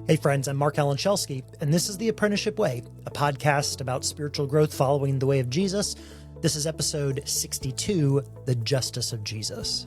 Hey friends, I'm Marc Schelske, and this is the Apprenticeship Way, a podcast about spiritual growth following the way of Jesus. This is episode 62, The Justice of Jesus.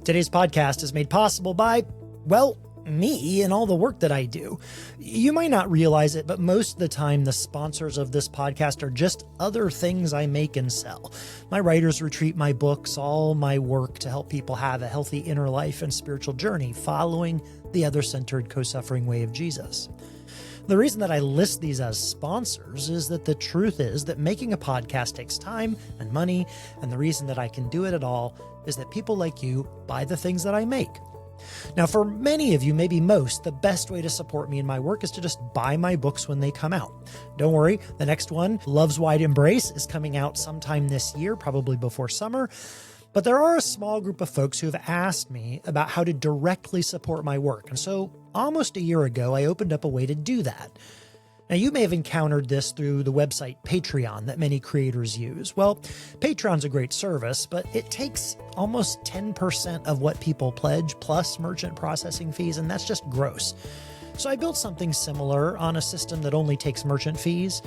Today's podcast is made possible by, well, me and all the work that I do. You might not realize it, but most of the time the sponsors of this podcast are just other things I make and sell. My writer's retreat, my books, all my work to help people have a healthy inner life and spiritual journey following the other-centered, co-suffering way of Jesus. The reason that I list these as sponsors is that the truth is that making a podcast takes time and money, and the reason that I can do it at all is that people like you buy the things that I make. Now, for many of you, maybe most, the best way to support me in my work is to just buy my books when they come out. Don't worry, the next one, Love's Wide Embrace, is coming out sometime this year, probably before summer. But there are a small group of folks who have asked me about how to directly support my work. And so almost a year ago, I opened up a way to do that. Now, you may have encountered this through the website Patreon that many creators use. Well, Patreon's a great service, but it takes almost 10% of what people pledge plus merchant processing fees, and that's just gross. So I built something similar on a system that only takes merchant fees.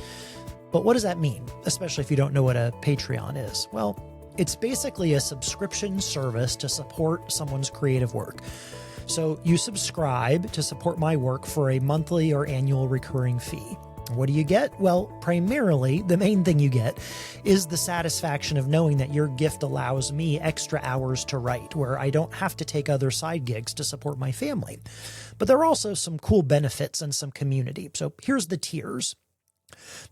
But what does that mean, especially if you don't know what a Patreon is? Well, it's basically a subscription service to support someone's creative work. So you subscribe to support my work for a monthly or annual recurring fee. What do you get? Well, primarily, the main thing you get is the satisfaction of knowing that your gift allows me extra hours to write, where I don't have to take other side gigs to support my family. But there are also some cool benefits and some community. So here's the tiers.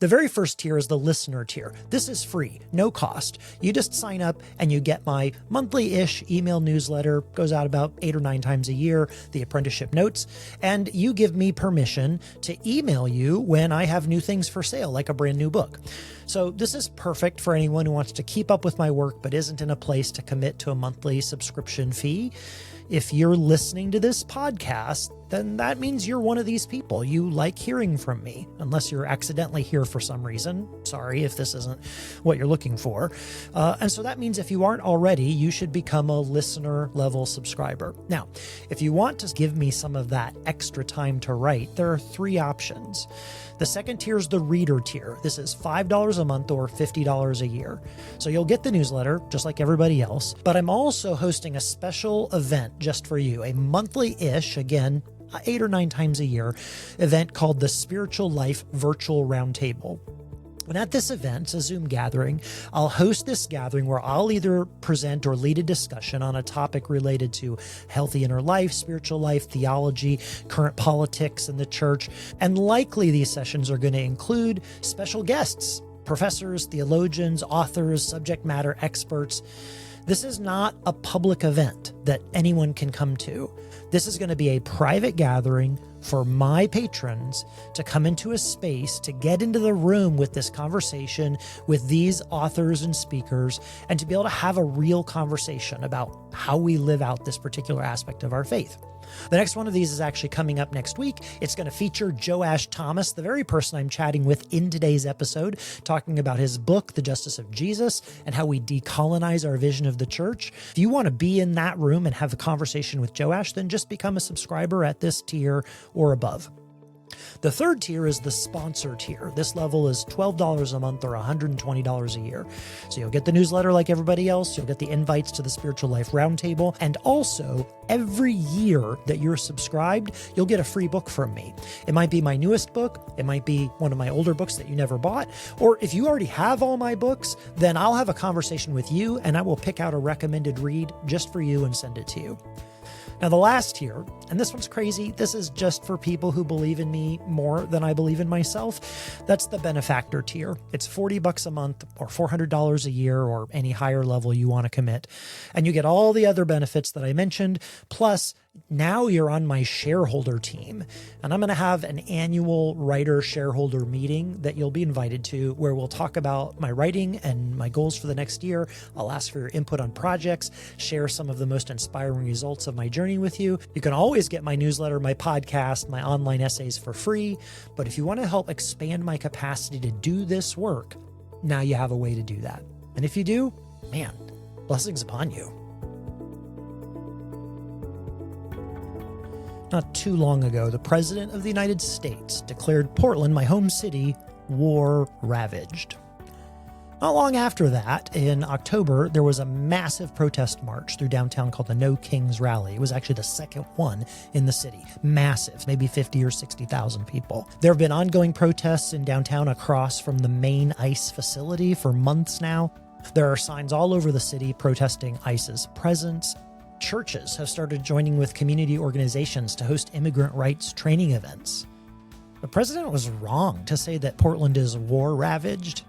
The very first tier is the listener tier. This is free, no cost. You just sign up and you get my monthly-ish email newsletter, goes out about 8 or 9 times a year, the apprenticeship notes, and you give me permission to email you when I have new things for sale, like a brand new book. So this is perfect for anyone who wants to keep up with my work but isn't in a place to commit to a monthly subscription fee. If you're listening to this podcast, then that means you're one of these people. You like hearing from me, unless you're accidentally here for some reason. Sorry if this isn't what you're looking for. And so that means if you aren't already, you should become a listener level subscriber. Now, if you want to give me some of that extra time to write, there are 3 options. The second tier is the reader tier. This is $5 a month or $50 a year. So you'll get the newsletter just like everybody else, but I'm also hosting a special event just for you, a monthly-ish, again, 8 or 9 times a year, event called the Spiritual Life Virtual Roundtable. And at this event, it's a Zoom gathering, I'll host this gathering where I'll either present or lead a discussion on a topic related to healthy inner life, spiritual life, theology, current politics in the church. And likely these sessions are going to include special guests, professors, theologians, authors, subject matter experts. This is not a public event that anyone can come to. This is going to be a private gathering for my patrons to come into a space to get into the room with this conversation with these authors and speakers and to be able to have a real conversation about how we live out this particular aspect of our faith. The next one of these is actually coming up next week. It's going to feature Joash Thomas, the very person I'm chatting with in today's episode, talking about his book, The Justice of Jesus, and how we decolonize our vision of the church. If you want to be in that room and have a conversation with Joash, then just become a subscriber at this tier or above. The third tier is the sponsor tier. This level is $12 a month or $120 a year. So you'll get the newsletter like everybody else. You'll get the invites to the Spiritual Life Roundtable. And also, every year that you're subscribed, you'll get a free book from me. It might be my newest book. It might be one of my older books that you never bought. Or if you already have all my books, then I'll have a conversation with you and I will pick out a recommended read just for you and send it to you. Now, the last tier, and this one's crazy, this is just for people who believe in me more than I believe in myself. That's the benefactor tier. It's $40 a month or $400 a year or any higher level you want to commit. And you get all the other benefits that I mentioned, plus now you're on my shareholder team, and I'm going to have an annual writer shareholder meeting that you'll be invited to where we'll talk about my writing and my goals for the next year. I'll ask for your input on projects, share some of the most inspiring results of my journey with you. You can always get my newsletter, my podcast, my online essays for free. But if you want to help expand my capacity to do this work, now you have a way to do that. And if you do, man, blessings upon you. Not too long ago, the President of the United States declared Portland, my home city, war-ravaged. Not long after that, in October, there was a massive protest march through downtown called the No Kings Rally. It was actually the second one in the city. Massive, maybe 50 or 60,000 people. There have been ongoing protests in downtown across from the main ICE facility for months now. There are signs all over the city protesting ICE's presence. Churches have started joining with community organizations to host immigrant rights training events. The president was wrong to say that Portland is war-ravaged,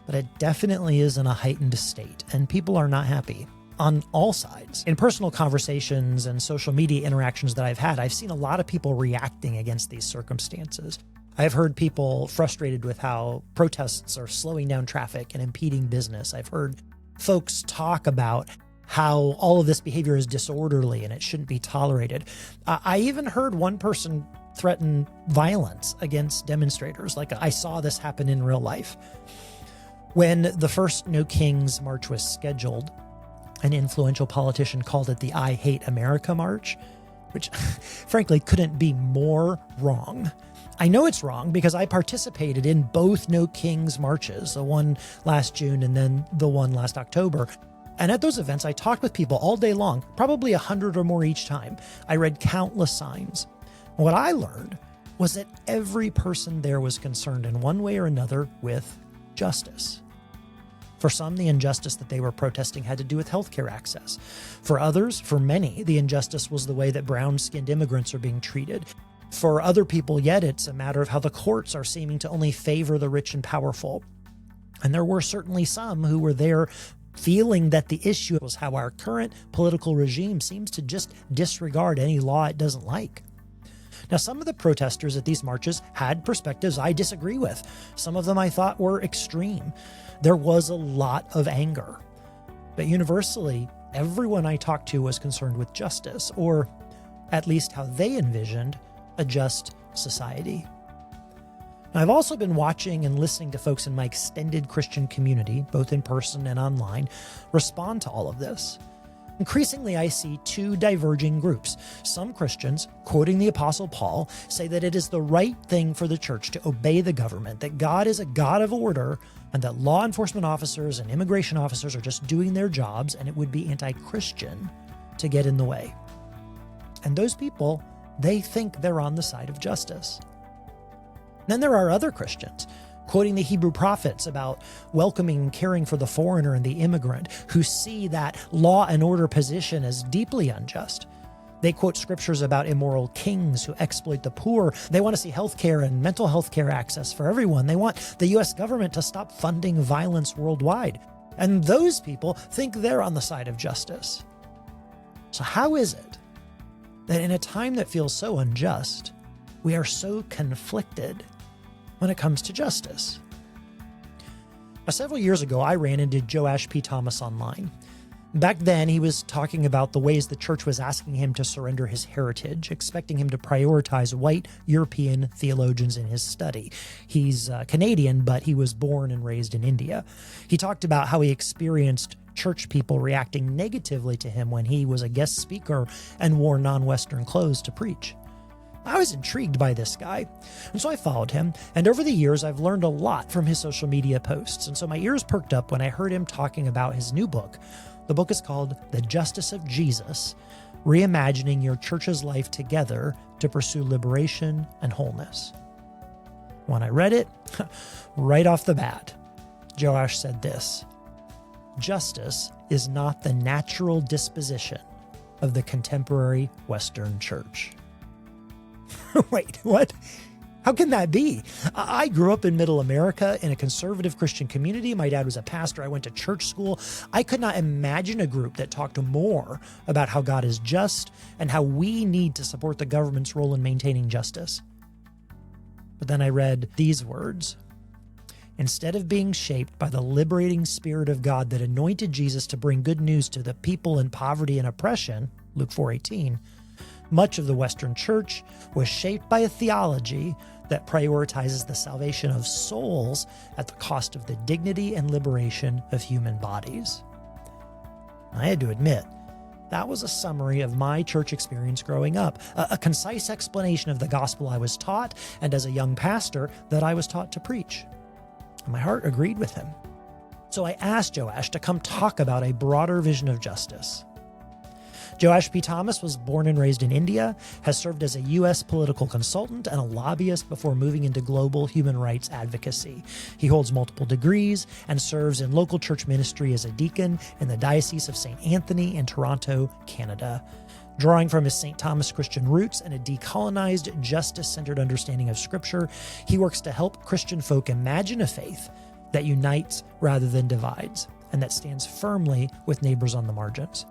but it definitely is in a heightened state, and people are not happy on all sides. In personal conversations and social media interactions that I've had, I've seen a lot of people reacting against these circumstances. I've heard people frustrated with how protests are slowing down traffic and impeding business. I've heard folks talk about how all of this behavior is disorderly and it shouldn't be tolerated. I even heard one person threaten violence against demonstrators. Like, I saw this happen in real life. When the first No Kings March was scheduled, an influential politician called it the I Hate America March, which frankly couldn't be more wrong. I know it's wrong because I participated in both No Kings marches, the one last June and then the one last October. And at those events, I talked with people all day long, probably 100 or more each time. I read countless signs. What I learned was that every person there was concerned in one way or another with justice. For some, the injustice that they were protesting had to do with healthcare access. For others, for many, the injustice was the way that brown-skinned immigrants are being treated. For other people, yet, it's a matter of how the courts are seeming to only favor the rich and powerful. And there were certainly some who were there feeling that the issue was how our current political regime seems to just disregard any law it doesn't like. Now, some of the protesters at these marches had perspectives I disagree with. Some of them I thought were extreme. There was a lot of anger. But universally, everyone I talked to was concerned with justice, or at least how they envisioned a just society. Now, I've also been watching and listening to folks in my extended Christian community, both in person and online, respond to all of this. Increasingly, I see two diverging groups. Some Christians, quoting the Apostle Paul, say that it is the right thing for the church to obey the government, that God is a God of order, and that law enforcement officers and immigration officers are just doing their jobs, and it would be anti-Christian to get in the way. And those people, they think they're on the side of justice. Then there are other Christians, quoting the Hebrew prophets about welcoming and caring for the foreigner and the immigrant, who see that law and order position as deeply unjust. They quote scriptures about immoral kings who exploit the poor. They want to see healthcare and mental health care access for everyone. They want the U.S. government to stop funding violence worldwide. And those people think they're on the side of justice. So how is it that in a time that feels so unjust, we are so conflicted when it comes to justice? Now, several years ago, I ran into Joash P. Thomas online. Back then, he was talking about the ways the church was asking him to surrender his heritage, expecting him to prioritize white European theologians in his study. He's Canadian, but he was born and raised in India. He talked about how he experienced church people reacting negatively to him when he was a guest speaker and wore non-Western clothes to preach. I was intrigued by this guy, and so I followed him, and over the years I've learned a lot from his social media posts, and so my ears perked up when I heard him talking about his new book. The book is called The Justice of Jesus, Reimagining Your Church's Life Together to Pursue Liberation and Wholeness. When I read it, right off the bat, Joash said this: justice is not the natural disposition of the contemporary Western church. Wait, what? How can that be? I grew up in Middle America in a conservative Christian community. My dad was a pastor. I went to church school. I could not imagine a group that talked more about how God is just and how we need to support the government's role in maintaining justice. But then I read these words: instead of being shaped by the liberating Spirit of God that anointed Jesus to bring good news to the people in poverty and oppression, Luke 4:18, much of the Western church was shaped by a theology that prioritizes the salvation of souls at the cost of the dignity and liberation of human bodies. I had to admit, That was a summary of my church experience growing up, a concise explanation of the gospel I was taught, and as a young pastor, that I was taught to preach. My heart agreed with him. So I asked Joash to come talk about a broader vision of justice. Joash P. Thomas was born and raised in India, has served as a U.S. political consultant and a lobbyist before moving into global human rights advocacy. He holds multiple degrees and serves in local church ministry as a deacon in the Diocese of St. Anthony in Toronto, Canada. Drawing from his St. Thomas Christian roots and a decolonized, justice-centered understanding of Scripture, he works to help Christian folk imagine a faith that unites rather than divides, and that stands firmly with neighbors on the margins.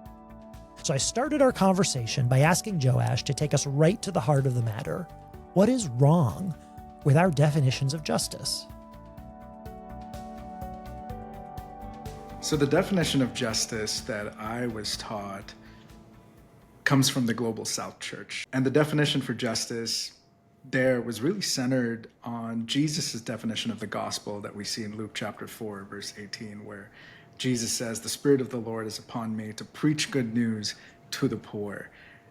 So I started our conversation by asking Joash to take us right to the heart of the matter. What is wrong with our definitions of justice? So the definition of justice that I was taught comes from the Global South Church. And the definition for justice there was really centered on Jesus' definition of the gospel that we see in Luke chapter 4, verse 18, where Jesus says, "The Spirit of the Lord is upon me to preach good news to the poor,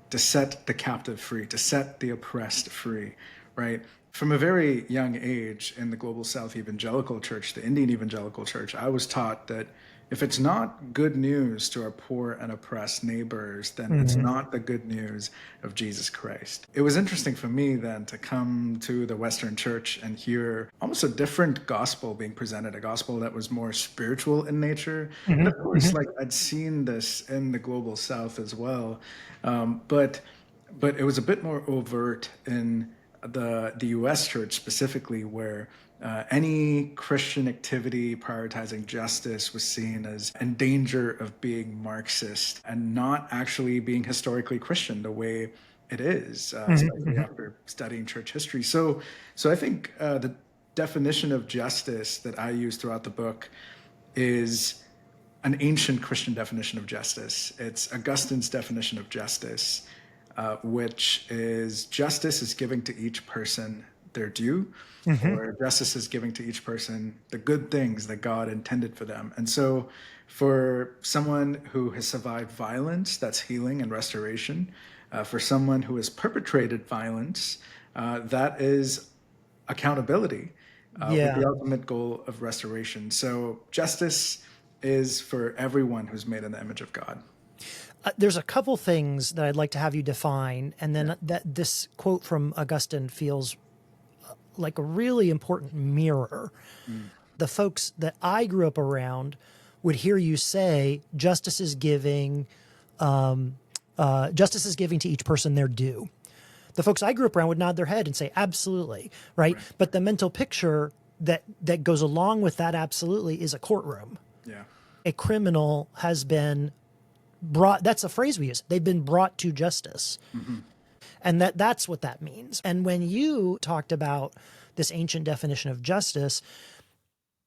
to set the captive free, to set the oppressed free," right? From a very young age in the Global South Evangelical Church, the Indian Evangelical Church, I was taught that if it's not good news to our poor and oppressed neighbors, then it's not the good news of Jesus Christ. It was interesting for me then to come to the Western Church and hear almost a different gospel being presented, a gospel that was more spiritual in nature. And of course, like I'd seen this in the Global South as well, but it was a bit more overt in the U.S. Church specifically, where any Christian activity prioritizing justice was seen as in danger of being Marxist and not actually being historically Christian the way it is, especially after studying church history. So I think the definition of justice that I use throughout the book is an ancient Christian definition of justice. It's Augustine's definition of justice, which is justice is giving to each person their due, or justice is giving to each person the good things that God intended for them. And so for someone who has survived violence, that's healing and restoration. For someone who has perpetrated violence, that is accountability, with the ultimate goal of restoration. So justice is for everyone who's made in the image of God. There's a couple things that I'd like to have you define, and then that this quote from Augustine feels like a really important mirror. The folks that I grew up around would hear you say justice is giving to each person their due. The folks I grew up around would nod their head and say absolutely, right? But the mental picture that goes along with that absolutely is a courtroom. A criminal has been brought, that's a phrase we use, they've been brought to justice. And that's what that means. And when you talked about this ancient definition of justice,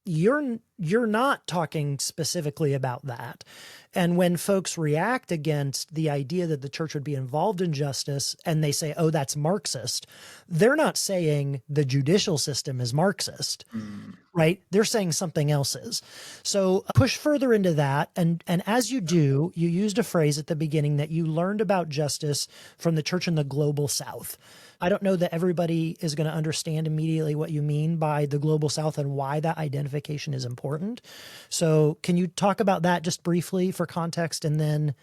you're not talking specifically about that. And when folks react against the idea that the church would be involved in justice and they say, oh, that's Marxist, they're not saying the judicial system is Marxist, right? They're saying something else is. So push further into that. And as you do, you used a phrase at the beginning that you learned about justice from the church in the Global South. I don't know that everybody is going to understand immediately what you mean by the Global South and why that identification is important. So can you talk about that just briefly for context, and then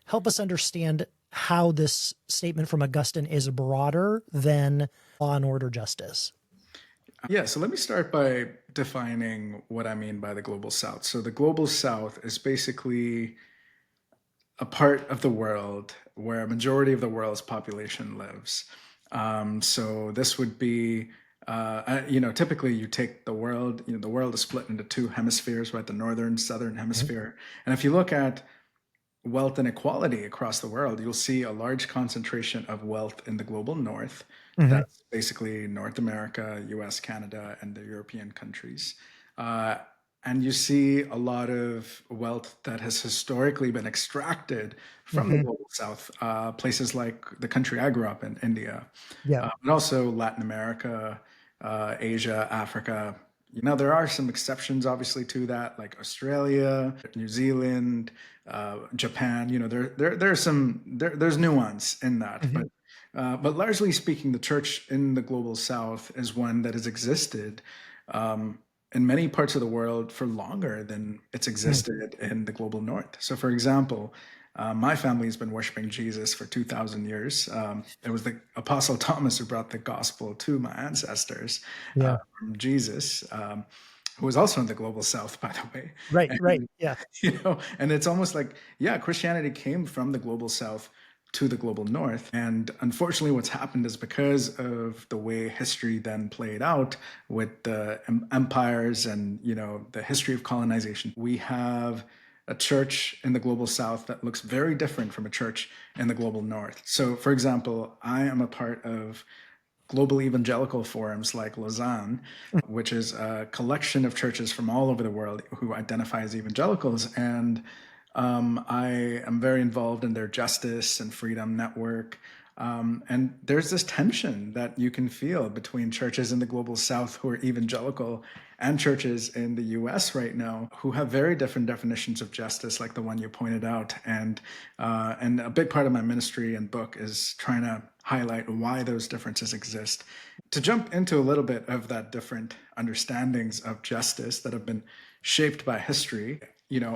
help us understand how this statement from Augustine is broader than law and order justice? Yeah, so let me start by defining what I mean by the Global South. So the Global South is basically a part of the world where a majority of the world's population lives. So this would be, typically you take the world, the world is split into two hemispheres, right? The northern, southern hemisphere. And if you look at wealth inequality across the world, you'll see a large concentration of wealth in the global north. That's basically North America, US, Canada, and the European countries. And you see a lot of wealth that has historically been extracted from the Global South, places like the country I grew up in, India, but also Latin America, Asia, Africa, Now, there are some exceptions, obviously, to that, like Australia, New Zealand, Japan. There's nuance in that, Mhm. but largely speaking, the church in the global South is one that has existed um, in many parts of the world for longer than it's Mm. existed in the global North. So, for example, my family has been worshiping Jesus for 2,000 years. It was the Apostle Thomas who brought the gospel to my ancestors Yeah. from Jesus, who was also in the global South, by the way. Right. Right. And, Yeah. and it's almost like, yeah, Christianity came from the global South to the global North. And unfortunately, what's happened is because of the way history then played out with the empires and, the history of colonization, we have a church in the global South that looks very different from a church in the global North. So, for example, I am a part of global evangelical forums like Lausanne, which is a collection of churches from all over the world who identify as evangelicals. And I am very involved in their justice and freedom network. And there's this tension that you can feel between churches in the global South who are evangelical and churches in the US right now who have very different definitions of justice, like the one you pointed out. And a big part of my ministry and book is trying to highlight why those differences exist. To jump into a little bit of that different understandings of justice that have been shaped by history,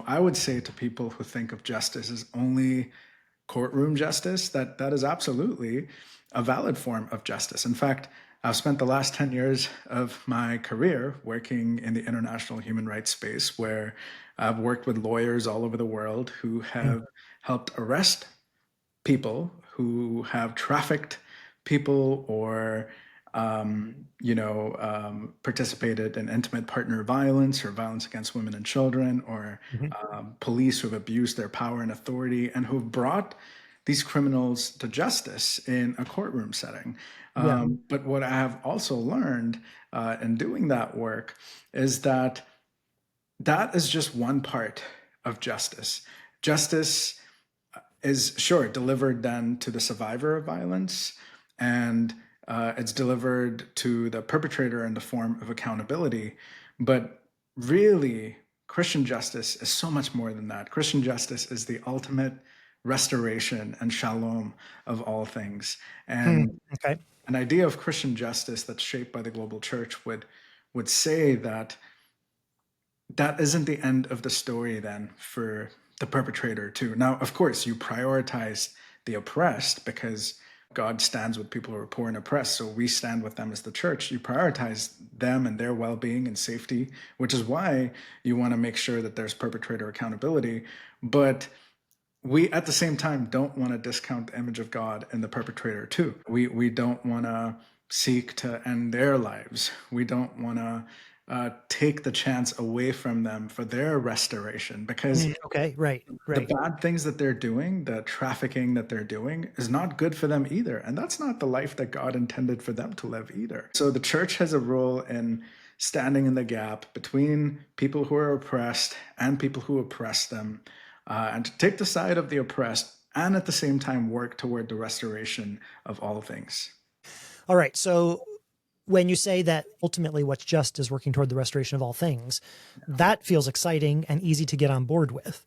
I would say to people who think of justice as only courtroom justice, that is absolutely a valid form of justice. In fact, I've spent the last 10 years of my career working in the international human rights space, where I've worked with lawyers all over the world who Mm. have helped arrest people who have trafficked people or participated in intimate partner violence or violence against women and children, or Mhm. police who have abused their power and authority and who've brought these criminals to justice in a courtroom setting. Yeah. But what I have also learned in doing that work is that that is just one part of justice. Justice is sure delivered then to the survivor of violence, and it's delivered to the perpetrator in the form of accountability. But really, Christian justice is so much more than that. Christian justice is the ultimate restoration and shalom of all things. Hmm. And Okay. an idea of Christian justice that's shaped by the global church would say that that isn't the end of the story then for the perpetrator too. Now, of course, you prioritize the oppressed because God stands with people who are poor and oppressed. So we stand with them as the church. You prioritize them and their well-being and safety, which is why you want to make sure that there's perpetrator accountability. But we at the same time don't want to discount the image of God in the perpetrator too. We don't want to seek to end their lives. We don't want to take the chance away from them for their restoration, because Okay. Right. the Right. bad things that they're doing, the trafficking that they're doing, is not good for them either. And that's not the life that God intended for them to live either. So the church has a role in standing in the gap between people who are oppressed and people who oppress them, and to take the side of the oppressed and at the same time work toward the restoration of all things. All right. So when you say that ultimately what's just is working toward the restoration of all things, that feels exciting and easy to get on board with,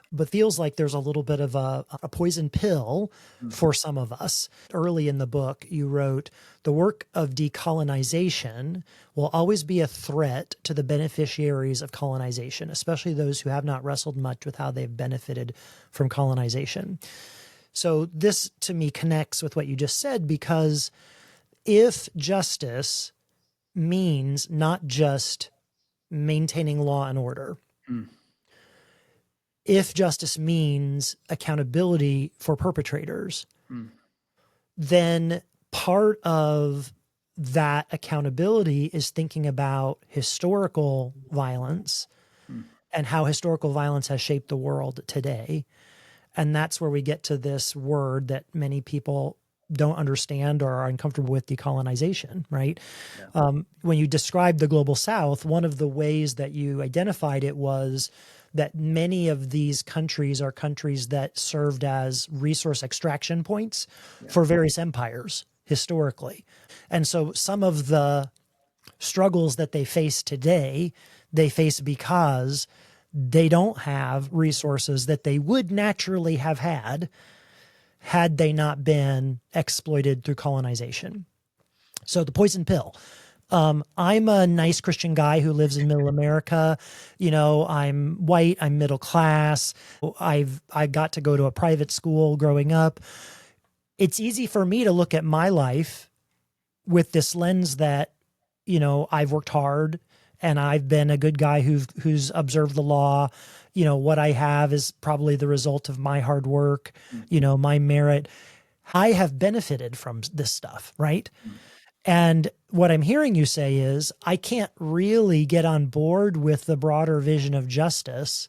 but feels like there's a little bit of a poison pill for some of us. Early in the book, you wrote, the work of decolonization will always be a threat to the beneficiaries of colonization, especially those who have not wrestled much with how they've benefited from colonization. So this to me connects with what you just said, because if justice means not just maintaining law and order, Mm. if justice means accountability for perpetrators, Mm. then part of that accountability is thinking about historical violence Mm. and how historical violence has shaped the world today. And that's where we get to this word that many people don't understand or are uncomfortable with, decolonization, right? Yeah. When you described the global South, one of the ways that you identified it was that many of these countries are countries that served as resource extraction points Yeah. for various empires historically. And so some of the struggles that they face today, they face because they don't have resources that they would naturally have had they not been exploited through colonization. So the poison pill. I'm a nice Christian guy who lives in middle America. I'm white, I'm middle class. I got to go to a private school growing up. It's easy for me to look at my life with this lens that, I've worked hard and I've been a good guy who's observed the law. What I have is probably the result of my hard work, my merit. I have benefited from this stuff, right? And what I'm hearing you say is, I can't really get on board with the broader vision of justice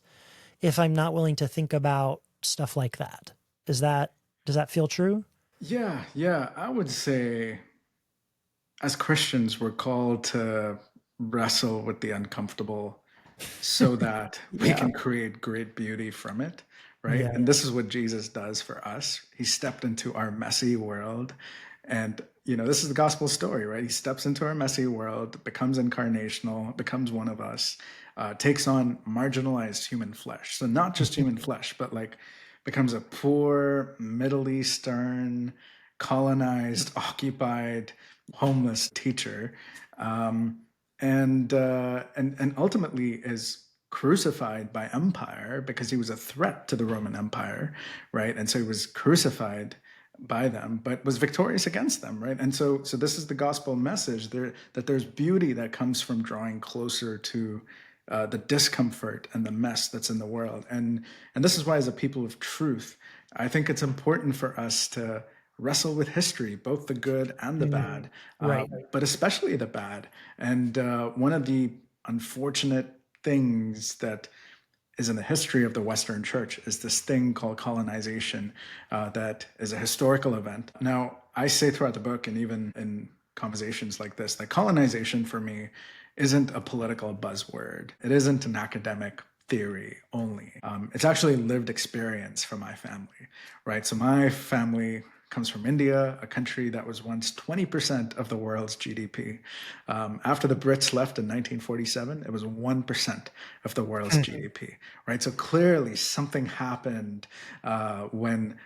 if I'm not willing to think about stuff like that. Does that feel true? Yeah. I would say as Christians, we're called to wrestle with the uncomfortable so that we can create great beauty from it, right? Yeah. And this is what Jesus does for us. He stepped into our messy world. And, this is the gospel story, right? He steps into our messy world, becomes incarnational, becomes one of us, takes on marginalized human flesh. So not just human flesh, but becomes a poor, Middle Eastern, colonized, occupied, homeless teacher. And ultimately is crucified by empire because he was a threat to the Roman Empire, right? And so he was crucified by them, but was victorious against them, right? And so this is the gospel message there, that there's beauty that comes from drawing closer to the discomfort and the mess that's in the world. And this is why, as a people of truth, I think it's important for us to wrestle with history, both the good and the bad, Right. but especially the bad. And one of the unfortunate things that is in the history of the Western Church is this thing called colonization that is a historical event. Now, I say throughout the book and even in conversations like this, that colonization for me isn't a political buzzword. It isn't an academic theory only. It's actually lived experience for my family, right? So my family comes from India, a country that was once 20% of the world's GDP. After the Brits left in 1947, it was 1% of the world's GDP, right? So clearly something happened when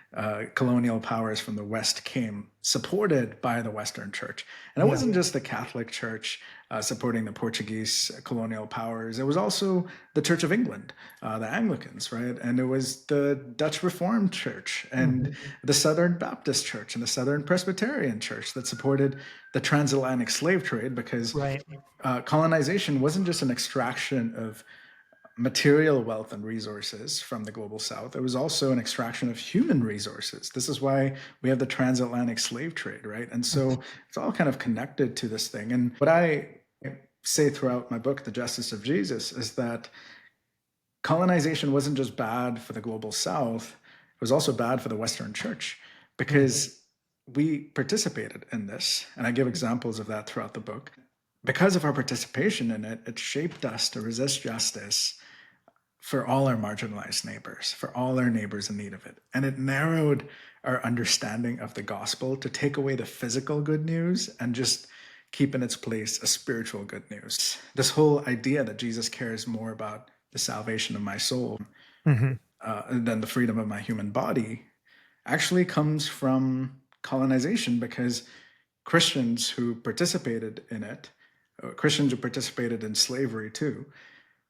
colonial powers from the West came, supported by the Western Church. And it wasn't just the Catholic Church supporting the Portuguese colonial powers. It was also the Church of England, the Anglicans, right? And it was the Dutch Reformed Church and the Southern Baptist Church and the Southern Presbyterian Church that supported the transatlantic slave trade, because colonization wasn't just an extraction of material wealth and resources from the global south. It was also an extraction of human resources. This is why we have the transatlantic slave trade, right? And so it's all kind of connected to this thing. And what I say throughout my book, The Justice of Jesus, is that colonization wasn't just bad for the global south, it was also bad for the Western Church, because we participated in this. And I give examples of that throughout the book. Because of our participation in it, it shaped us to resist justice for all our marginalized neighbors, for all our neighbors in need of it. And it narrowed our understanding of the gospel to take away the physical good news and just keep in its place a spiritual good news. This whole idea that Jesus cares more about the salvation of my soul than the freedom of my human body actually comes from colonization, because Christians who participated in it, Christians who participated in slavery too,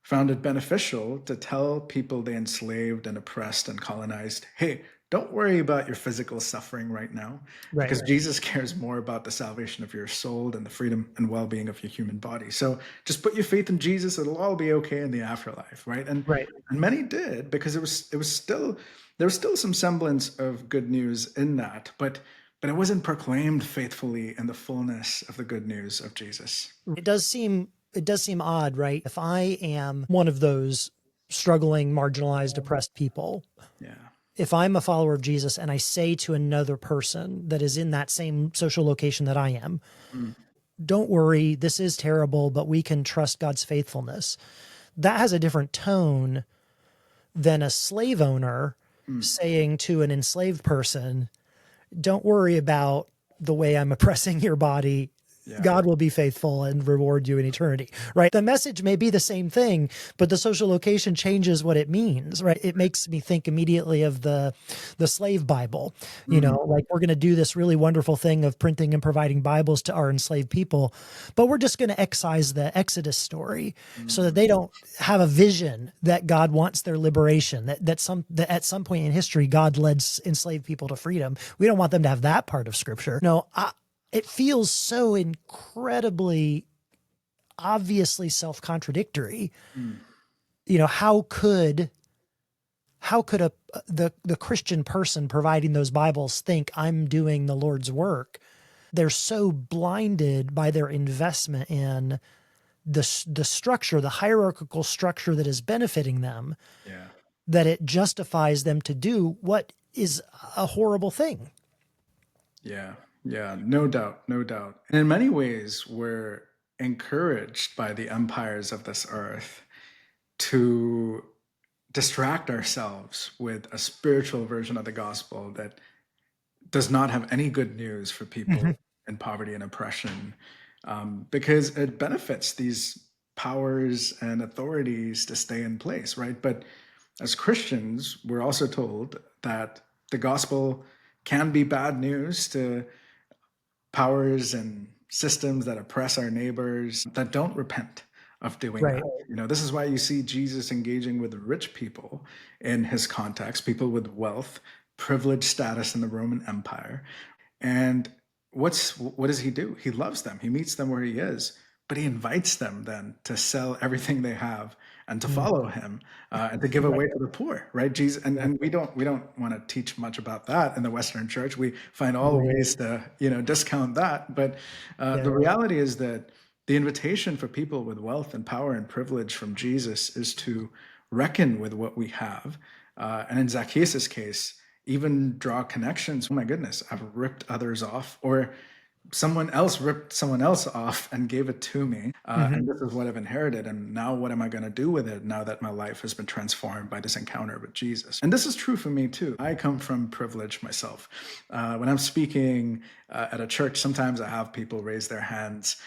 found it beneficial to tell people they enslaved and oppressed and colonized, hey, don't worry about your physical suffering right now, because Jesus cares more about the salvation of your soul than the freedom and well-being of your human body. So just put your faith in Jesus, it'll all be okay in the afterlife, right? And many did, because there was still some semblance of good news in that, but it wasn't proclaimed faithfully in the fullness of the good news of Jesus. It does seem odd, right? If I am one of those struggling, marginalized, oppressed people, if I'm a follower of Jesus and I say to another person that is in that same social location that I am, don't worry, this is terrible, but we can trust God's faithfulness. That has a different tone than a slave owner saying to an enslaved person, don't worry about the way I'm oppressing your body. Yeah. God will be faithful and reward you in eternity, right? The message may be the same thing, but the social location changes what it means, right? It makes me think immediately of the slave Bible, like we're going to do this really wonderful thing of printing and providing Bibles to our enslaved people, but we're just going to excise the Exodus story so that they don't have a vision that God wants their liberation, that at some point in history, God led enslaved people to freedom. We don't want them to have that part of scripture. No, it feels so incredibly obviously self-contradictory. How could the Christian person providing those Bibles think I'm doing the Lord's work? They're so blinded by their investment in the structure, the hierarchical structure that is benefiting them, that it justifies them to do what is a horrible thing. Yeah, no doubt, no doubt. And in many ways, we're encouraged by the empires of this earth to distract ourselves with a spiritual version of the gospel that does not have any good news for people in poverty and oppression, because it benefits these powers and authorities to stay in place, right? But as Christians, we're also told that the gospel can be bad news to powers and systems that oppress our neighbors, that don't repent of doing Right. that. This is why you see Jesus engaging with rich people in his context, people with wealth, privileged status in the Roman Empire. And what does he do? He loves them. He meets them where he is, but he invites them then to sell everything they have and to follow him, and to give away to the poor, right? Jesus, and we don't want to teach much about that in the Western church. We find all ways to discount that, but the reality is that the invitation for people with wealth and power and privilege from Jesus is to reckon with what we have, and in Zacchaeus' case, even draw connections. Oh my goodness, I've ripped others off, or someone else ripped someone else off and gave it to me. And this is what I've inherited. And now what am I going to do with it now that my life has been transformed by this encounter with Jesus? And this is true for me too. I come from privilege myself. When I'm speaking at a church, sometimes I have people raise their hands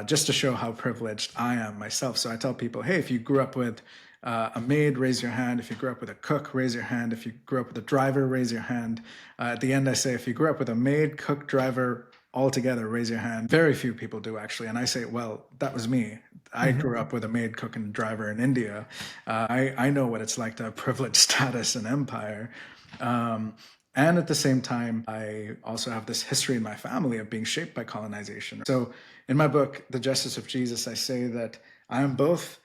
just to show how privileged I am myself. So I tell people, hey, if you grew up with a maid, raise your hand. If you grew up with a cook, raise your hand. If you grew up with a driver, raise your hand. At the end, I say, if you grew up with a maid, cook, driver, all together, raise your hand. Very few people do, actually. And I say, well, that was me. I grew up with a maid, cook, and driver in India. I know what it's like to have privileged status and empire. And at the same time, I also have this history in my family of being shaped by colonization. So in my book, The Justice of Jesus, I say that I am both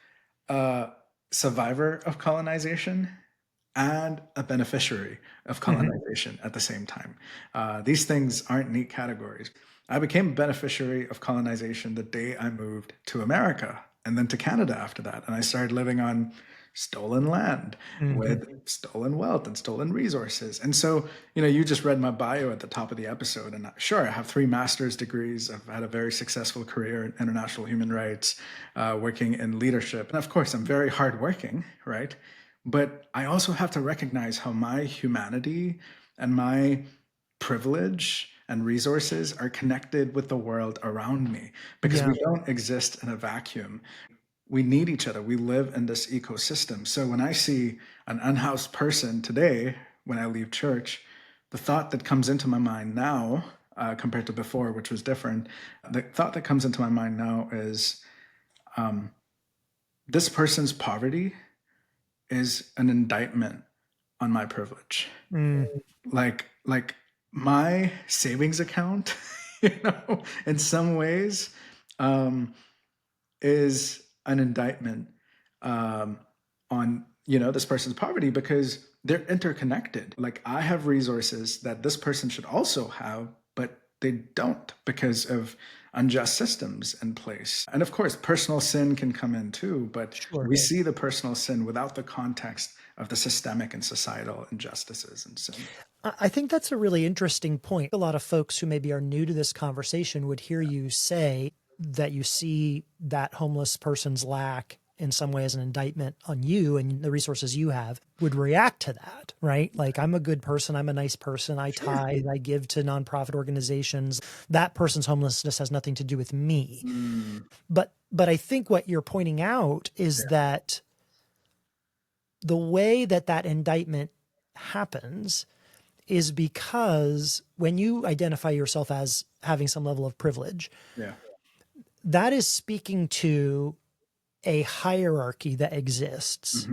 survivor of colonization and a beneficiary of colonization at the same time. These things aren't neat categories. I became a beneficiary of colonization the day I moved to America and then to Canada after that. And I started living on stolen land with stolen wealth and stolen resources. And so, you just read my bio at the top of the episode, and sure, I have 3 master's degrees. I've had a very successful career in international human rights, working in leadership. And of course, I'm very hardworking, right? But I also have to recognize how my humanity and my privilege and resources are connected with the world around me, because we don't exist in a vacuum. We need each other. We live in this ecosystem. So when I see an unhoused person today, when I leave church, the thought that comes into my mind now, compared to before, which was different, the thought that comes into my mind now is, this person's poverty is an indictment on my privilege. Like my savings account, in some ways, is an indictment on this person's poverty, because they're interconnected. Like, I have resources that this person should also have, but they don't because of unjust systems in place. And of course, personal sin can come in too, but we see the personal sin without the context of the systemic and societal injustices and sin. I think that's a really interesting point. A lot of folks who maybe are new to this conversation would hear you say that you see that homeless person's lack in some way as an indictment on you and the resources you have would react to that, right? Like, I'm a good person. I'm a nice person. I tithe, I give to nonprofit organizations. That person's homelessness has nothing to do with me. But I think what you're pointing out is that the way that that indictment happens is because when you identify yourself as having some level of privilege, that is speaking to a hierarchy that exists.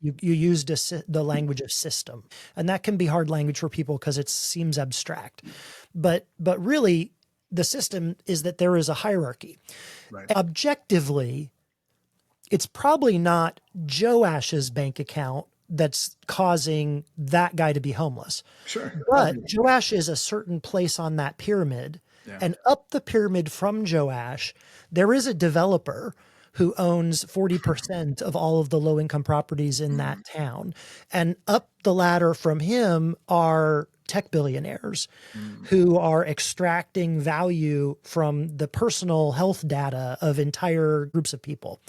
You used the language of system, and that can be hard language for people because it seems abstract. But really, the system is that there is a hierarchy. Objectively, it's probably not Joash's bank account that's causing that guy to be homeless. But Joash is a certain place on that pyramid. And up the pyramid from Joash, there is a developer who owns 40% of all of the low-income properties in that town. And up the ladder from him are tech billionaires who are extracting value from the personal health data of entire groups of people.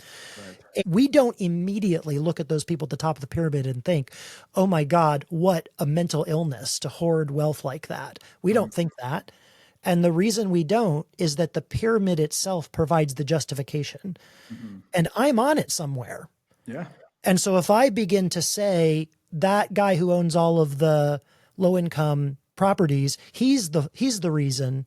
We don't immediately look at those people at the top of the pyramid and think, oh my God, what a mental illness to hoard wealth like that. We don't think that. And the reason we don't is that the pyramid itself provides the justification. And I'm on it somewhere. And so if I begin to say that guy who owns all of the low income properties, he's the reason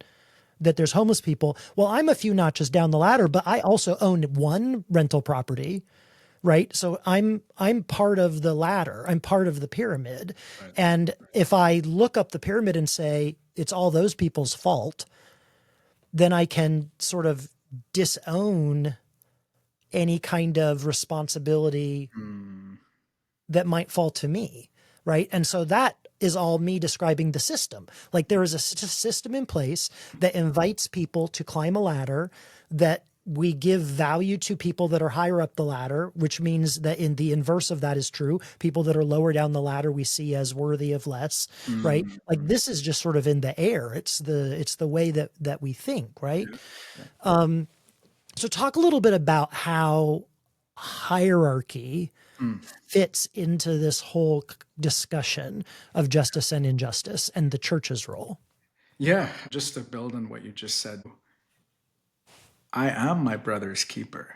that there's homeless people. Well, I'm a few notches down the ladder, but I also own one rental property, right? So I'm part of the ladder. I'm part of the pyramid. And if I look up the pyramid and say it's all those people's fault, then I can sort of disown any kind of responsibility that might fall to me, right? And so that is all me describing the system. Like, there is a system in place that invites people to climb a ladder, that we give value to people that are higher up the ladder, which means that in the inverse of that is true. People that are lower down the ladder we see as worthy of less, right? Like, this is just sort of in the air. It's the way that we think, right? So talk a little bit about how hierarchy fits into this whole discussion of justice and injustice and the church's role. Just to build on what you just said, I am my brother's keeper,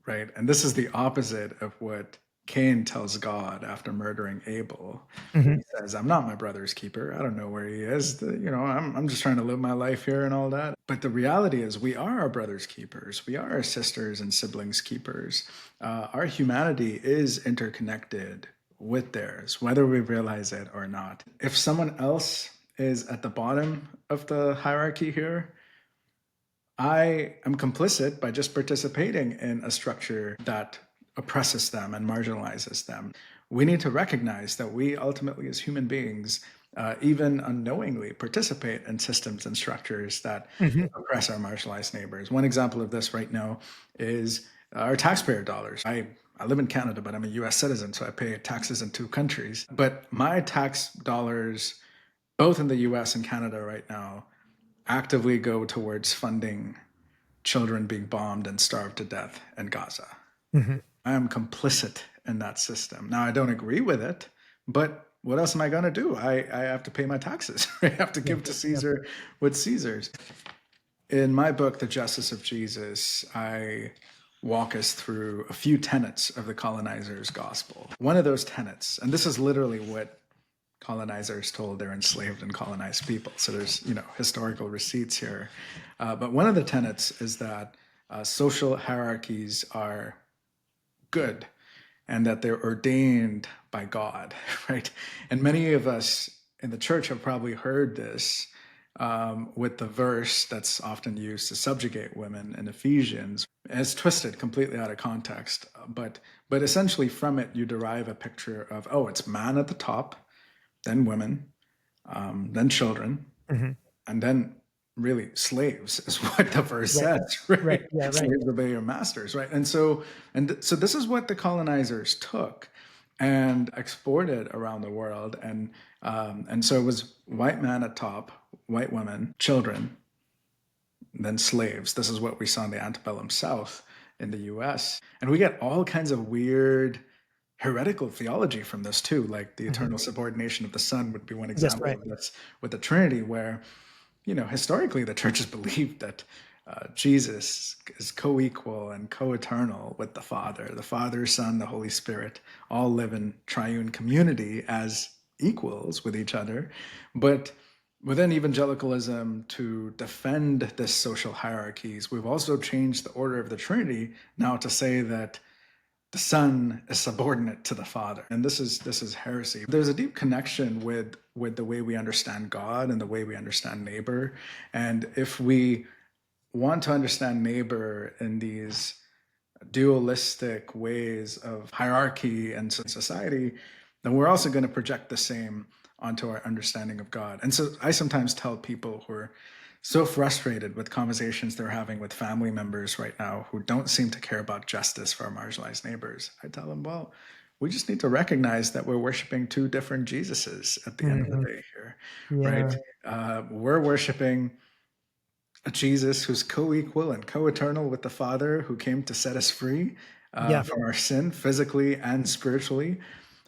right? And this is the opposite of what Cain tells God after murdering Abel. He says, I'm not my brother's keeper. I don't know where he is. I'm just trying to live my life here and all that. But the reality is, we are our brother's keepers. We are our sisters and siblings' keepers. Our humanity is interconnected with theirs, whether we realize it or not. If someone else is at the bottom of the hierarchy here, I am complicit by just participating in a structure that oppresses them and marginalizes them. We need to recognize that we ultimately, as human beings, even unknowingly participate in systems and structures that oppress our marginalized neighbors. One example of this right now is our taxpayer dollars. I live in Canada, but I'm a US citizen, so I pay taxes in 2 countries. But my tax dollars, both in the US and Canada right now, actively go towards funding children being bombed and starved to death in Gaza. I am complicit in that system. Now, I don't agree with it, but what else am I going to do? I have to pay my taxes. I have to give to Caesar what's Caesar's. In my book, The Justice of Jesus, I walk us through a few tenets of the colonizer's gospel. One of those tenets, and this is literally what colonizers told their enslaved and colonized people. So there's, historical receipts here. But one of the tenets is that social hierarchies are good and that they're ordained by God, right? And many of us in the church have probably heard this with the verse that's often used to subjugate women in Ephesians. It's twisted completely out of context, but essentially from it you derive a picture of, it's man at the top, then women, then children, and then really slaves is what the verse says, right? Slaves obey your masters, right? And so this is what the colonizers took and exported around the world, and so it was white man at top, white women, children, then slaves. This is what we saw in the antebellum South in the US. And we get all kinds of weird heretical theology from this too, like the eternal subordination of the Son would be one Yes, example right. of this with the Trinity, where, historically the church has believed that Jesus is co-equal and co-eternal with the Father, Son, the Holy Spirit, all live in triune community as equals with each other. But within evangelicalism, to defend this social hierarchies, we've also changed the order of the Trinity now to say that the Son is subordinate to the Father, and this is heresy. There's a deep connection with the way we understand God and the way we understand neighbor, and if we want to understand neighbor in these dualistic ways of hierarchy and society, then we're also going to project the same onto our understanding of God. And so I sometimes tell people who are so frustrated with conversations they're having with family members right now who don't seem to care about justice for our marginalized neighbors, I tell them, well, we just need to recognize that we're worshiping two different Jesuses at the end of the day here, Yeah. right? We're worshiping a Jesus who's co-equal and co-eternal with the Father, who came to set us free Yeah. from our sin, physically and spiritually.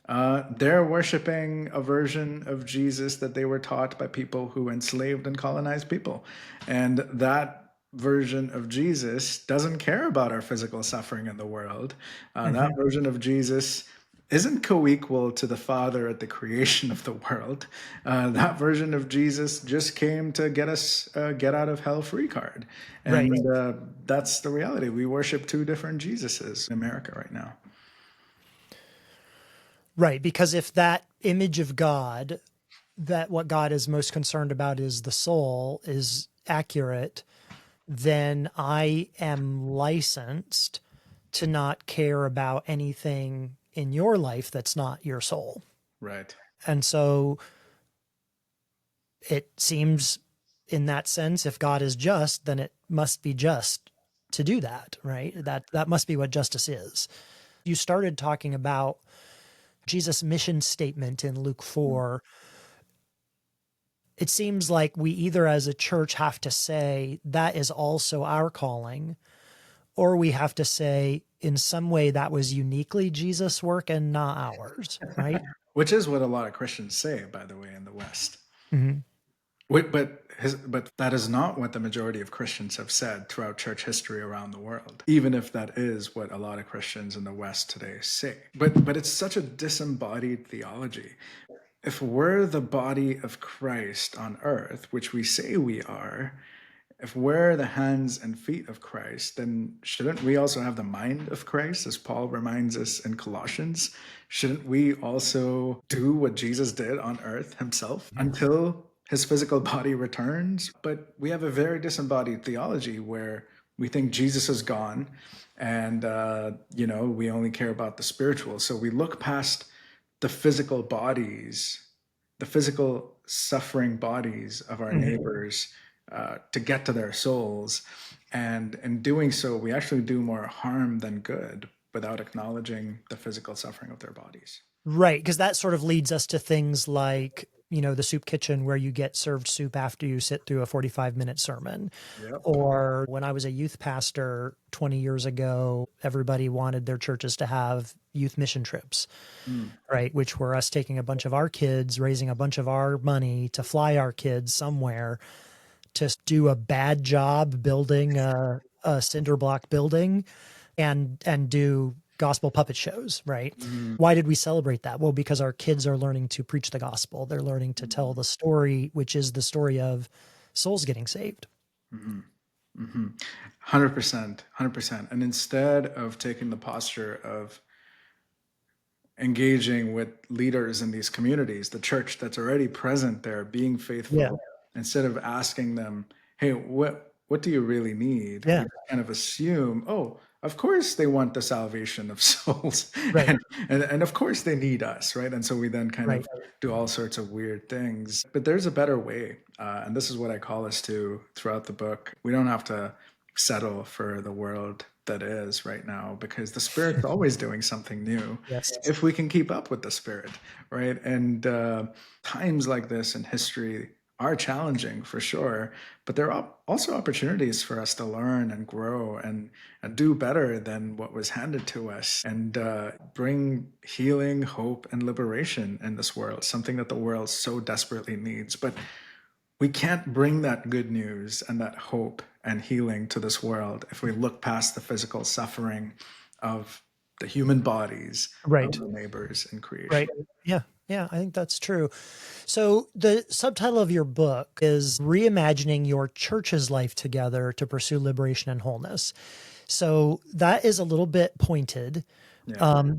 They're worshiping a version of Jesus that they were taught by people who enslaved and colonized people. And that version of Jesus doesn't care about our physical suffering in the world. That version of Jesus isn't co-equal to the Father at the creation of the world. That version of Jesus just came to get us get out of hell free card. Right. And that's the reality. We worship two different Jesuses in America right now. Right. Because if that image of God, that what God is most concerned about is the soul, is accurate, then I am licensed to not care about anything in your life that's not your soul. Right. And so it seems in that sense, if God is just, then it must be just to do that, right? That must be what justice is. You started talking about Jesus' mission statement in Luke 4. It seems like we either as a church have to say that is also our calling, or we have to say in some way that was uniquely Jesus' work and not ours, right? Which is what a lot of Christians say, by the way, in the West. Mm-hmm. But that is not what the majority of Christians have said throughout church history around the world, even if that is what a lot of Christians in the West today say. But it's such a disembodied theology. If we're the body of Christ on earth, which we say we are, if we're the hands and feet of Christ, then shouldn't we also have the mind of Christ, as Paul reminds us in Colossians? Shouldn't we also do what Jesus did on earth himself until his physical body returns? But we have a very disembodied theology where we think Jesus is gone and, we only care about the spiritual. So we look past the physical bodies, the physical suffering bodies of our neighbors to get to their souls. And in doing so, we actually do more harm than good without acknowledging the physical suffering of their bodies. Right, because that sort of leads us to things like, the soup kitchen where you get served soup after you sit through a 45-minute sermon. Yep. Or when I was a youth pastor 20 years ago, everybody wanted their churches to have youth mission trips, right? Which were us taking a bunch of our kids, raising a bunch of our money to fly our kids somewhere to do a bad job building a cinder block building and do gospel puppet shows, right? Why did we celebrate that? Well, because our kids are learning to preach the gospel. They're learning to tell the story, which is the story of souls getting saved. 100%, 100%. And instead of taking the posture of engaging with leaders in these communities, the church that's already present there, being faithful, instead of asking them, hey, what do you really need? Yeah. We kind of assume, oh, of course they want the salvation of souls. Right. And of course they need us, right? And so we then kind of do all sorts of weird things. But there's a better way. And this is what I call us to throughout the book. We don't have to settle for the world that is right now, because the Spirit's always doing something new. Yes. If we can keep up with the Spirit, right? And times like this in history are challenging for sure, but there are also opportunities for us to learn and grow and do better than what was handed to us, and bring healing, hope, and liberation in this world, something that the world so desperately needs. But we can't bring that good news and that hope and healing to this world if we look past the physical suffering of the human bodies of Right. our neighbors in creation. Right. Yeah. Yeah, I think that's true. So the subtitle of your book is Reimagining Your Church's Life Together to Pursue Liberation and Wholeness. So that is a little bit pointed,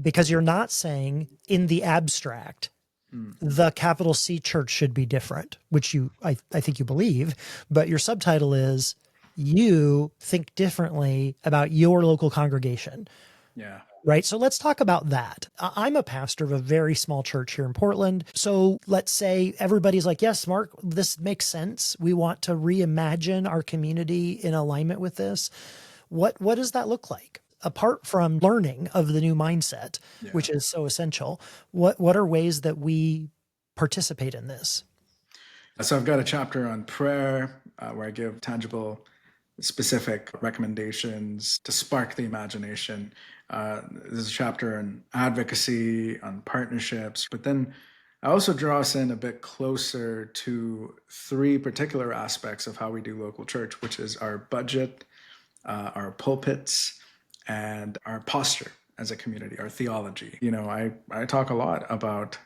because you're not saying in the abstract, the capital C church should be different, which I think you believe, but your subtitle is you think differently about your local congregation. Yeah. Right. So let's talk about that. I'm a pastor of a very small church here in Portland. So let's say everybody's like, yes, Marc, this makes sense. We want to reimagine our community in alignment with this. What does that look like? Apart from learning of the new mindset, which is so essential, what are ways that we participate in this? So I've got a chapter on prayer where I give tangible, specific recommendations to spark the imagination. There's a chapter on advocacy, on partnerships, but then I also draw us in a bit closer to three particular aspects of how we do local church, which is our budget, our pulpits, and our posture as a community, our theology. You know, I talk a lot about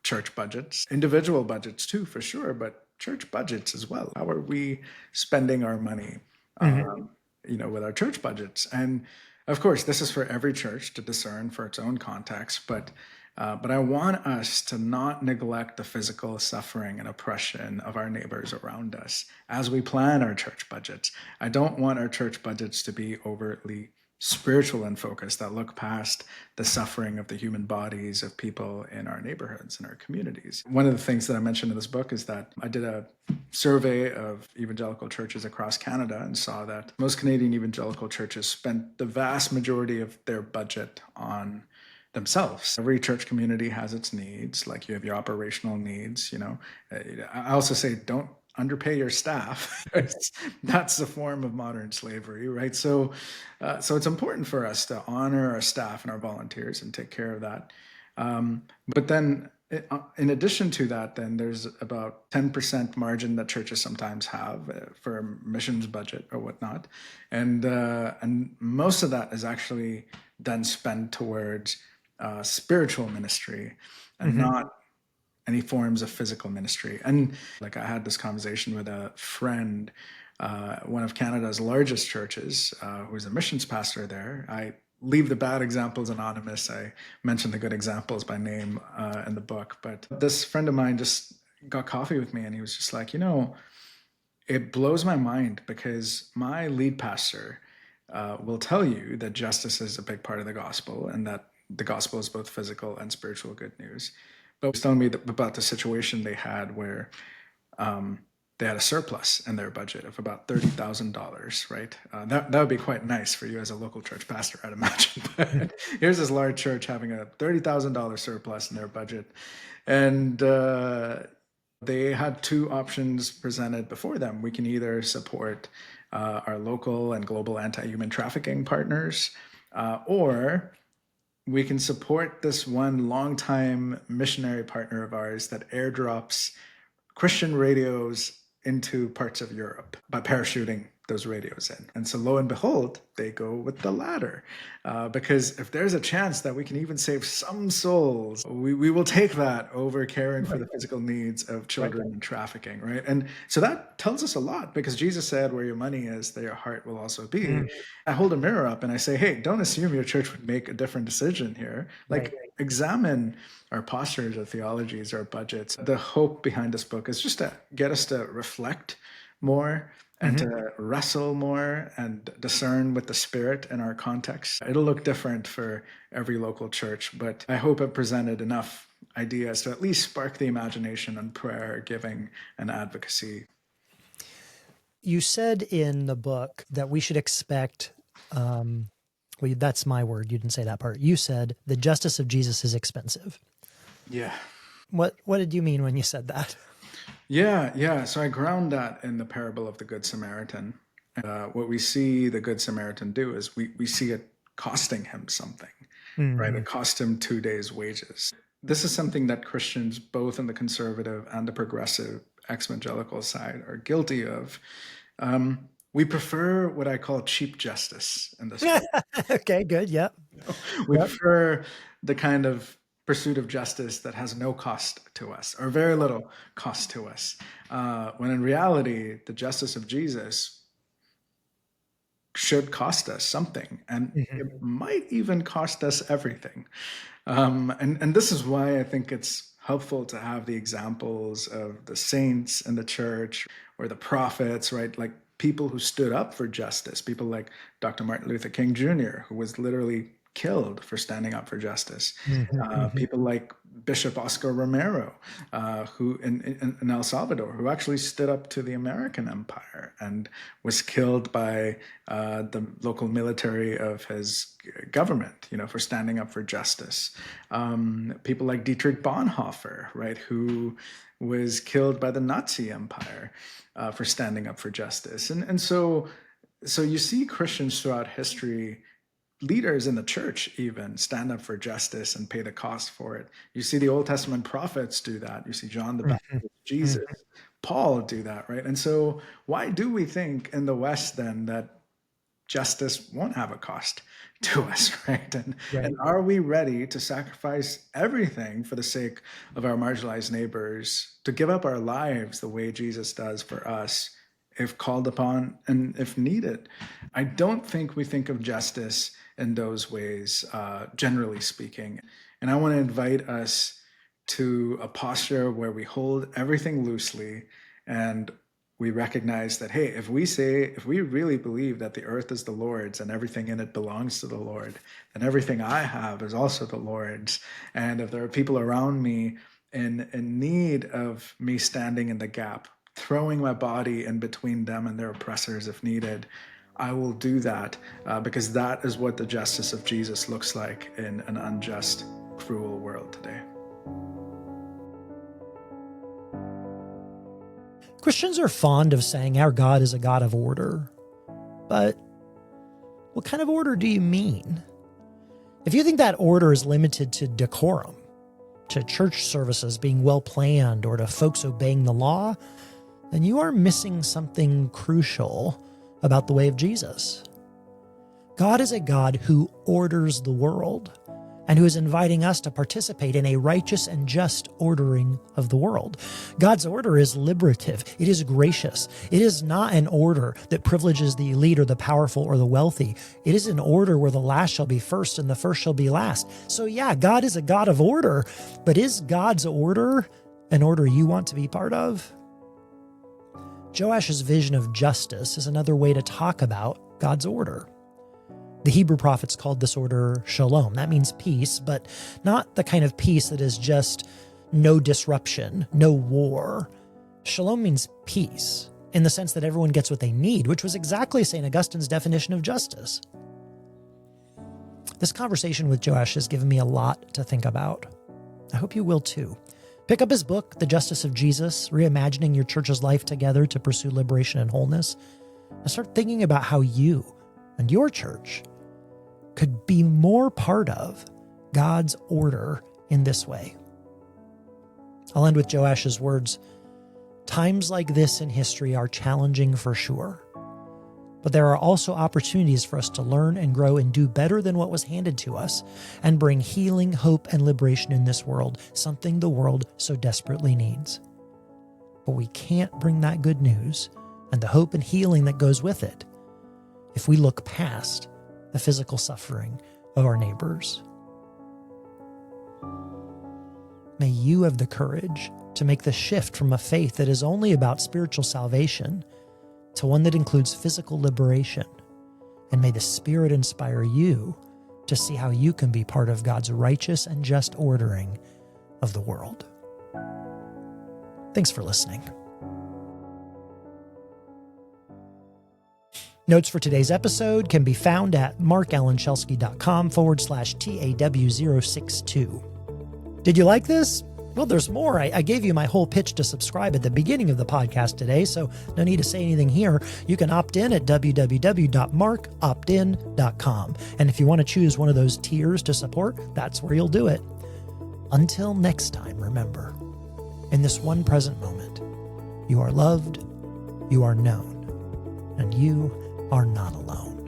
church budgets, individual budgets too, for sure, but church budgets as well. How are we spending our money, with our church budgets? And of course, this is for every church to discern for its own context, but I want us to not neglect the physical suffering and oppression of our neighbors around us as we plan our church budgets. I don't want our church budgets to be overtly spiritual in focus that look past the suffering of the human bodies of people in our neighborhoods and our communities. One of the things that I mentioned in this book is that I did a survey of evangelical churches across Canada and saw that most Canadian evangelical churches spent the vast majority of their budget on themselves. Every church community has its needs, like you have your operational needs. I also say don't underpay your staff. That's a form of modern slavery, right? So it's important for us to honor our staff and our volunteers and take care of that. But then in addition to that, then there's about 10% margin that churches sometimes have for missions budget or whatnot. And most of that is actually then spent towards spiritual ministry and not any forms of physical ministry. And like I had this conversation with a friend, one of Canada's largest churches, who's a missions pastor there. I leave the bad examples anonymous. I mention the good examples by name in the book. But this friend of mine just got coffee with me and he was just like, it blows my mind because my lead pastor will tell you that justice is a big part of the gospel and that the gospel is both physical and spiritual good news. But he was telling me about the situation they had where they had a surplus in their budget of about $30,000, right? That would be quite nice for you as a local church pastor, I'd imagine. But here's this large church having a $30,000 surplus in their budget. And they had two options presented before them. We can either support our local and global anti-human trafficking partners, or we can support this one longtime missionary partner of ours that airdrops Christian radios into parts of Europe by parachuting those radios in. And so lo and behold, they go with the latter. Because if there's a chance that we can even save some souls, we will take that over caring for the physical needs of children in trafficking, right? And so that tells us a lot because Jesus said, where your money is, there your heart will also be. I hold a mirror up and I say, hey, don't assume your church would make a different decision here. Like, examine our postures, our theologies, our budgets. The hope behind this book is just to get us to reflect more and to wrestle more and discern with the Spirit in our context. It'll look different for every local church, but I hope I've presented enough ideas to at least spark the imagination on prayer, giving, and advocacy. You said in the book that we should expect, well, that's my word. You didn't say that part. You said the justice of Jesus is expensive. Yeah. What did you mean when you said that? Yeah. So I ground that in the parable of the Good Samaritan. What we see the Good Samaritan do is we see it costing him something, right? It cost him 2 days' wages. This is something that Christians, both in the conservative and the progressive ex-evangelical side, are guilty of. We prefer what I call cheap justice in this world. Okay, good. Yep. We prefer the kind of pursuit of justice that has no cost to us or very little cost to us. When in reality, the justice of Jesus should cost us something, and it might even cost us everything. And this is why I think it's helpful to have the examples of the saints in the church or the prophets, right? Like people who stood up for justice, people like Dr. Martin Luther King Jr., who was literally killed for standing up for justice. People like Bishop Oscar Romero, who in El Salvador, who actually stood up to the American empire and was killed by the local military of his government, for standing up for justice. People like Dietrich Bonhoeffer, right, who was killed by the Nazi empire for standing up for justice. And so you see Christians throughout history, leaders in the church even, stand up for justice and pay the cost for it. You see the Old Testament prophets do that. You see John the Baptist, Jesus, Paul do that, right? And so why do we think in the West then that justice won't have a cost to us, right? And are we ready to sacrifice everything for the sake of our marginalized neighbors, to give up our lives the way Jesus does for us, if called upon and if needed? I don't think we think of justice in those ways, generally speaking. And I want to invite us to a posture where we hold everything loosely and we recognize that, hey, if we really believe that the earth is the Lord's and everything in it belongs to the Lord, then everything I have is also the Lord's. And if there are people around me in need of me standing in the gap, throwing my body in between them and their oppressors if needed, I will do that because that is what the justice of Jesus looks like in an unjust, cruel world today. Christians are fond of saying our God is a God of order. But what kind of order do you mean? If you think that order is limited to decorum, to church services being well planned, or to folks obeying the law, then you are missing something crucial about the way of Jesus. God is a God who orders the world and who is inviting us to participate in a righteous and just ordering of the world. God's order is liberative. It is gracious. It is not an order that privileges the elite or the powerful or the wealthy. It is an order where the last shall be first and the first shall be last. So yeah, God is a God of order, but is God's order an order you want to be part of? Joash's vision of justice is another way to talk about God's order. The Hebrew prophets called this order shalom. That means peace, but not the kind of peace that is just no disruption, no war. Shalom means peace in the sense that everyone gets what they need, which was exactly St. Augustine's definition of justice. This conversation with Joash has given me a lot to think about. I hope you will too. Pick up his book, The Justice of Jesus, Reimagining Your Church's Life Together to Pursue Liberation and Wholeness, and start thinking about how you and your church could be more part of God's order in this way. I'll end with Joash's words. Times like this in history are challenging for sure, but there are also opportunities for us to learn and grow and do better than what was handed to us and bring healing, hope, and liberation in this world, something the world so desperately needs. But we can't bring that good news and the hope and healing that goes with it if we look past the physical suffering of our neighbors. May you have the courage to make the shift from a faith that is only about spiritual salvation to one that includes physical liberation. And may the Spirit inspire you to see how you can be part of God's righteous and just ordering of the world. Thanks for listening. Notes for today's episode can be found at marcalanschelske.com/TAW062. Did you like this? Well, there's more. I gave you my whole pitch to subscribe at the beginning of the podcast today, so no need to say anything here. You can opt in at www.marcoptin.com. And if you want to choose one of those tiers to support, that's where you'll do it. Until next time, remember, in this one present moment, you are loved, you are known, and you are not alone.